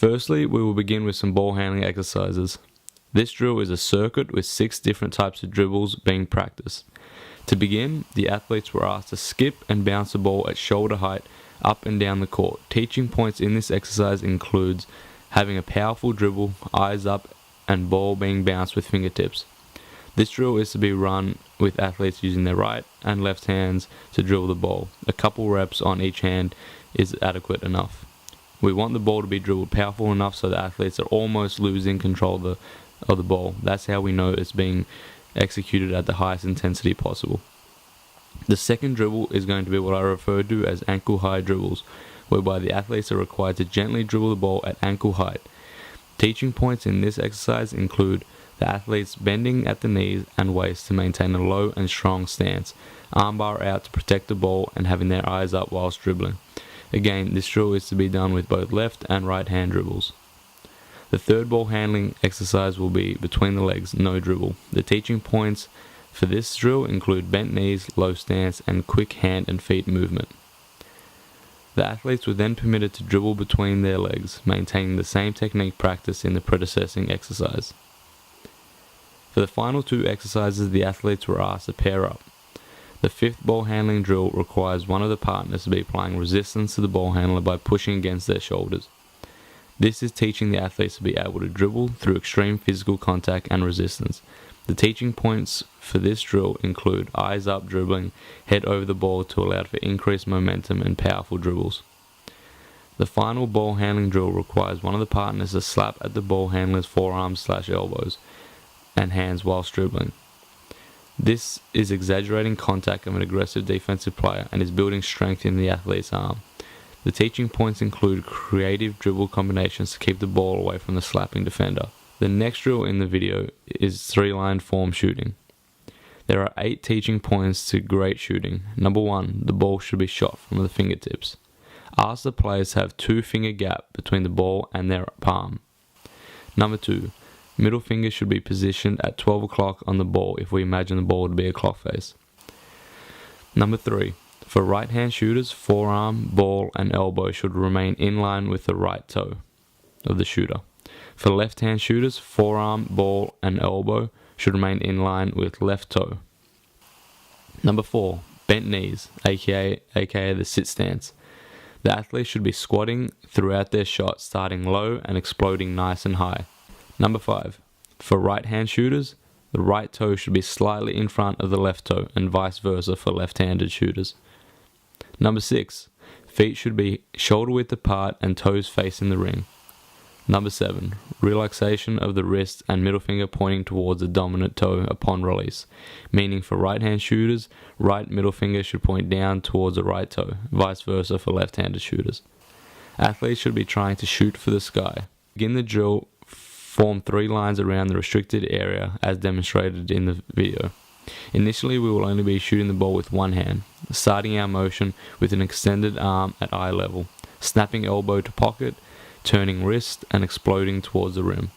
Firstly, we will begin with some ball handling exercises. This drill is a circuit with 6 different types of dribbles being practiced. To begin, the athletes were asked to skip and bounce the ball at shoulder height up and down the court. Teaching points in this exercise includes having a powerful dribble, eyes up, and ball being bounced with fingertips. This drill is to be run with athletes using their right and left hands to dribble the ball. A couple reps on each hand is adequate enough. We want the ball to be dribbled powerful enough so the athletes are almost losing control of the ball. That's how we know it's being executed at the highest intensity possible. The second dribble is going to be what I refer to as ankle high dribbles, whereby the athletes are required to gently dribble the ball at ankle height. Teaching points in this exercise include the athletes bending at the knees and waist to maintain a low and strong stance, armbar out to protect the ball, and having their eyes up whilst dribbling. Again, this drill is to be done with both left and right hand dribbles. The third ball handling exercise will be between the legs, no dribble. The teaching points for this drill include bent knees, low stance, and quick hand and feet movement. The athletes were then permitted to dribble between their legs, maintaining the same technique practiced in the predecessing exercise. For the final 2 exercises, the athletes were asked to pair up. The 5th ball handling drill requires one of the partners to be applying resistance to the ball handler by pushing against their shoulders. This is teaching the athletes to be able to dribble through extreme physical contact and resistance. The teaching points for this drill include eyes up dribbling, head over the ball to allow for increased momentum and powerful dribbles. The final ball handling drill requires one of the partners to slap at the ball handler's forearms/elbows and hands whilst dribbling. This is exaggerating contact of an aggressive defensive player and is building strength in the athlete's arm. The teaching points include creative dribble combinations to keep the ball away from the slapping defender. The next drill in the video is 3-line form shooting. There are 8 teaching points to great shooting. Number 1, the ball should be shot from the fingertips. Ask the players to have 2-finger gap between the ball and their palm. Number 2, middle finger should be positioned at 12 o'clock on the ball if we imagine the ball to be a clock face. Number 3, for right hand shooters, forearm, ball, and elbow should remain in line with the right toe of the shooter. For left hand shooters, forearm, ball, and elbow should remain in line with left toe. Number 4, bent knees, aka the sit stance. The athlete should be squatting throughout their shot, starting low and exploding nice and high. Number 5, for right hand shooters, the right toe should be slightly in front of the left toe and vice versa for left-handed shooters. Number 6, feet should be shoulder width apart and toes facing the ring. Number 7, relaxation of the wrist and middle finger pointing towards the dominant toe upon release, meaning for right hand shooters, right middle finger should point down towards the right toe, vice versa for left-handed shooters. Athletes should be trying to shoot for the sky. Begin the drill. Form 3 lines around the restricted area as demonstrated in the video. Initially, we will only be shooting the ball with one hand, starting our motion with an extended arm at eye level, snapping elbow to pocket, turning wrist, and exploding towards the rim.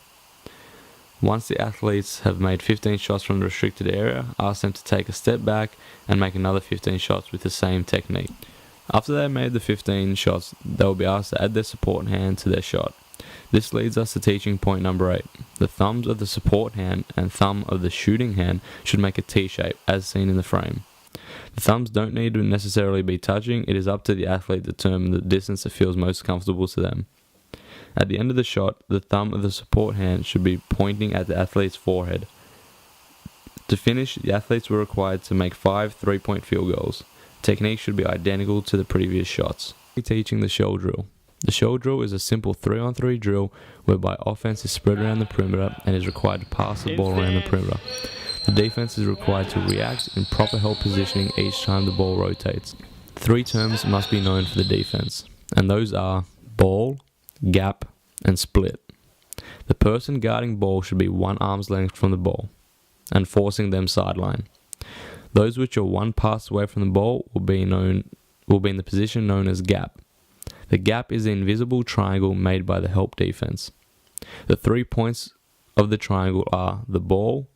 Once the athletes have made 15 shots from the restricted area, ask them to take a step back and make another 15 shots with the same technique. After they have made the 15 shots, they will be asked to add their support hand to their shot. This leads us to teaching point number 8. The thumbs of the support hand and thumb of the shooting hand should make a T shape, as seen in the frame. The thumbs don't need to necessarily be touching. It is up to the athlete to determine the distance that feels most comfortable to them. At the end of the shot, the thumb of the support hand should be pointing at the athlete's forehead. To finish, the athletes were required to make 5 3-point field goals. Technique should be identical to the previous shots. Teaching the shell drill. The shell drill is a simple 3-on-3 drill whereby offense is spread around the perimeter and is required to pass the ball around the perimeter. The defense is required to react in proper held positioning each time the ball rotates. 3 terms must be known for the defense, and those are ball, gap, and split. The person guarding ball should be 1 arm's length from the ball and forcing them sideline. Those which are 1 pass away from the ball will be in the position known as gap. The gap is the invisible triangle made by the help defense. The 3 points of the triangle are the ball,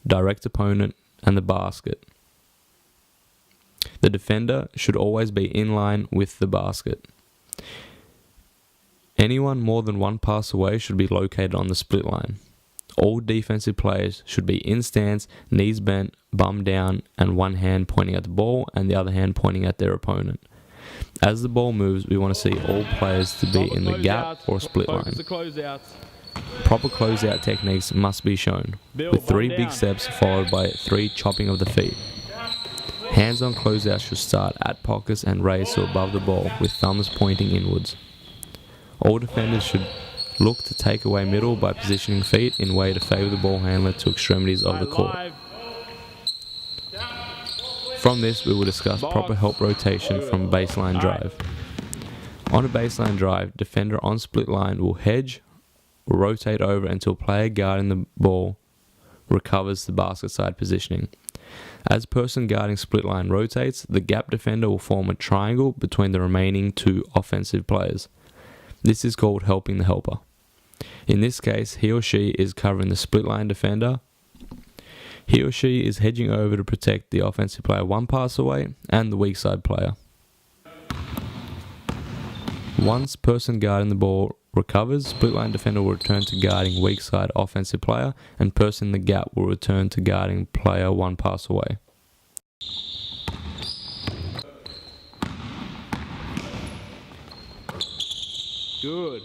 direct opponent, and the basket. The defender should always be in line with the basket. Anyone more than one pass away should be located on the split line. All defensive players should be in stance, knees bent, bum down, and one hand pointing at the ball and the other hand pointing at their opponent. As the ball moves, we want to see all players to be in the gap or split line. Proper closeout techniques must be shown, with 3 big steps followed by 3 chopping of the feet. Hands on closeout should start at pockets and raise to above the ball, with thumbs pointing inwards. All defenders should look to take away middle by positioning feet in a way to favour the ball handler to extremities of the court. From this, we will discuss proper help rotation from baseline drive. On a baseline drive, defender on split line will hedge or rotate over until player guarding the ball recovers the basket side positioning. As person guarding split line rotates, the gap defender will form a triangle between the remaining 2 offensive players. This is called helping the helper. In this case, he or she is covering the split line defender. He or she is hedging over to protect the offensive player 1 pass away and the weak side player. Once person guarding the ball recovers, split line defender will return to guarding weak side offensive player, and person in the gap will return to guarding player 1 pass away. Good.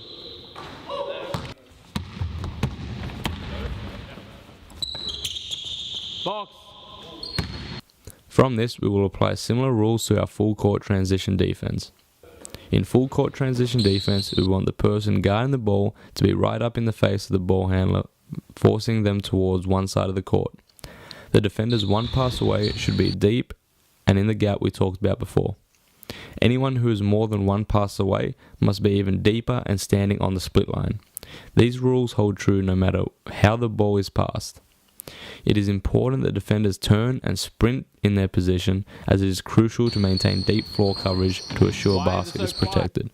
Box. From this, we will apply similar rules to our full court transition defense. In full court transition defense, we want the person guarding the ball to be right up in the face of the ball handler, forcing them towards one side of the court. The defenders 1 pass away should be deep and in the gap we talked about before. Anyone who is more than 1 pass away must be even deeper and standing on the split line. These rules hold true no matter how the ball is passed. It is important that defenders turn and sprint in their position, as it is crucial to maintain deep floor coverage to assure basket is protected.